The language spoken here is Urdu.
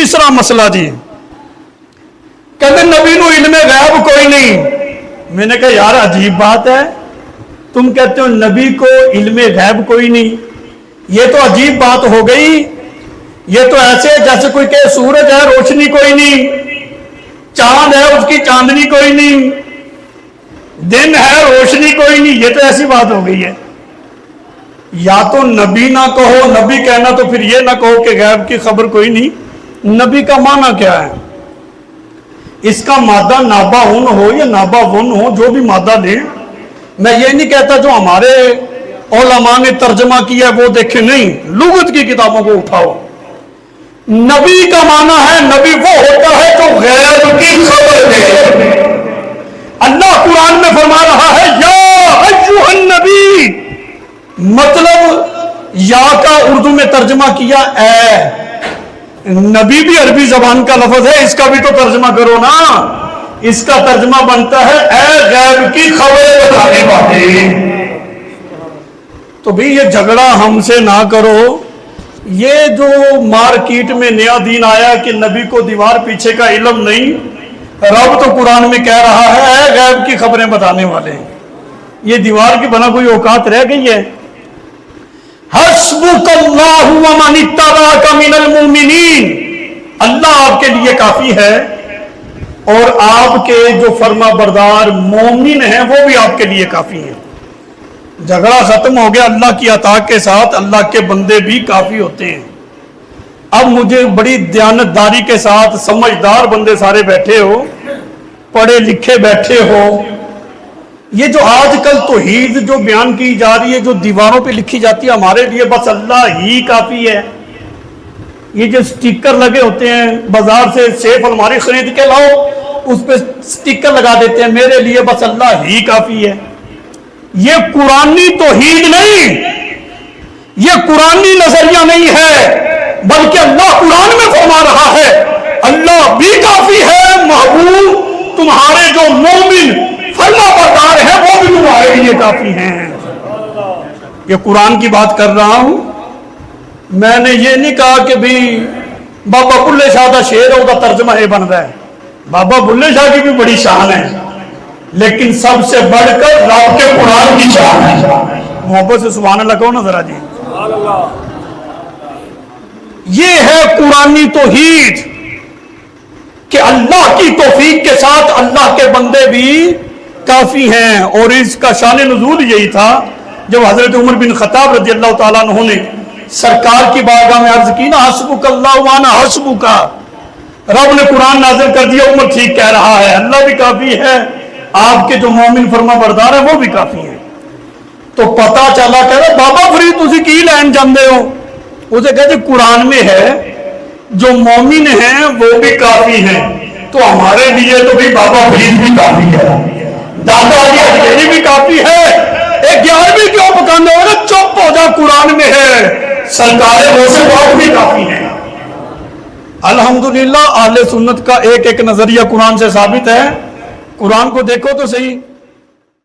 تیسرا مسئلہ جی، کہتے نبی نو علم غیب کوئی نہیں۔ میں نے کہا یار عجیب بات ہے، تم کہتے ہو نبی کو علم غیب کوئی نہیں، یہ تو عجیب بات ہو گئی۔ یہ تو ایسے جیسے کوئی کہ سورج ہے روشنی کوئی نہیں، چاند ہے اس کی چاندنی کوئی نہیں، دن ہے روشنی کوئی نہیں، یہ تو ایسی بات ہو گئی ہے۔ یا تو نبی نہ کہو، نبی کہنا تو پھر یہ نہ کہو کہ غیب کی خبر کوئی نہیں۔ نبی کا معنی کیا ہے؟ اس کا مادہ نابا ون ہو یا نابا ون ہو، جو بھی مادہ لیں، میں یہ نہیں کہتا جو ہمارے علماء نے ترجمہ کیا وہ دیکھیں، نہیں، لغت کی کتابوں کو اٹھاؤ۔ نبی کا معنی ہے نبی وہ ہوتا ہے جو غیب کی خبر دے۔ اللہ قرآن میں فرما رہا ہے یا ایھا النبی، مطلب یا کا اردو میں ترجمہ کیا اے، نبی بھی عربی زبان کا لفظ ہے، اس کا بھی تو ترجمہ کرو نا۔ اس کا ترجمہ بنتا ہے اے غیب کی خبریں بتانے والے۔ تو بھی یہ جھگڑا ہم سے نہ کرو۔ یہ جو مارکیٹ میں نیا دین آیا کہ نبی کو دیوار پیچھے کا علم نہیں، رب تو قرآن میں کہہ رہا ہے اے غیب کی خبریں بتانے والے۔ یہ دیوار کی بنا کوئی اوقات رہ گئی ہے؟ حسبک اللہ ومن اتبعک من المؤمنین، اللہ آپ کے لیے کافی ہے، اور آپ کے جو فرما بردار مومن ہیں وہ بھی آپ کے لیے کافی ہیں۔ جھگڑا ختم ہو گیا، اللہ کی عطا کے ساتھ اللہ کے بندے بھی کافی ہوتے ہیں۔ اب مجھے بڑی دیانتداری کے ساتھ، سمجھدار بندے سارے بیٹھے ہو، پڑھے لکھے بیٹھے ہو، یہ جو آج کل توحید جو بیان کی جا رہی ہے، جو دیواروں پہ لکھی جاتی ہے ہمارے لیے بس اللہ ہی کافی ہے، یہ جو سٹیکر لگے ہوتے ہیں بازار سے سیف الماری خرید کے لاؤ، اس پہ سٹیکر لگا دیتے ہیں میرے لیے بس اللہ ہی کافی ہے، یہ قرآنی توحید نہیں، یہ قرآنی نظریہ نہیں ہے، بلکہ اللہ قرآن میں فرما رہا ہے اللہ بھی کافی ہے، محبوب تمہارے جو مومن فرما بردار ہیں وہ بھی تمہارے لیے کافی ہیں۔ یہ قرآن کی بات کر رہا ہوں، میں نے یہ نہیں کہا کہ بھی بابا بلے شاہ کا شعر ہے وہ ترجمہ یہ بن رہا ہے۔ بابا بلے شاہ کی بھی بڑی شان ہے، لیکن سب سے بڑھ کر رب کے قرآن کی شان ہے۔ محبت سے سبحان اللہ کہو نا ذرا جی۔ یہ ہے قرآنی توحید کہ اللہ کی توفیق کے ساتھ اللہ کے بندے بھی کافی ہیں۔ اور اس کا شان نزول یہی تھا جب حضرت عمر بن خطاب رضی اللہ تعالیٰ عنہ نے سرکار کی بارگاہ میں عرض کی نا حسبک اللہ وانا حسبک، رب نے قرآن نازل کر دیا، عمر ٹھیک کہہ رہا ہے، اللہ بھی کافی ہے، آپ کے جو مومن فرما بردار ہیں وہ بھی کافی ہیں۔ تو پتا چلا کہہ رہا بابا فرید تسی کی لین جاندے ہو؟ اسے کہتے قرآن میں ہے جو مومن ہیں وہ بھی کافی ہیں، تو ہمارے لیے تو بھی بابا فرید بھی کافی ہے، دادا علی حجویری بھی کافی ہے، ایک 11ویں کیوں پکانے ہو رہا؟ چپ ہو جا، قرآن میں ہے سرکار غوث پاک بھی کافی ہیں۔ الحمدللہ اہل سنت کا ایک ایک نظریہ قرآن سے ثابت ہے، قرآن کو دیکھو تو صحیح۔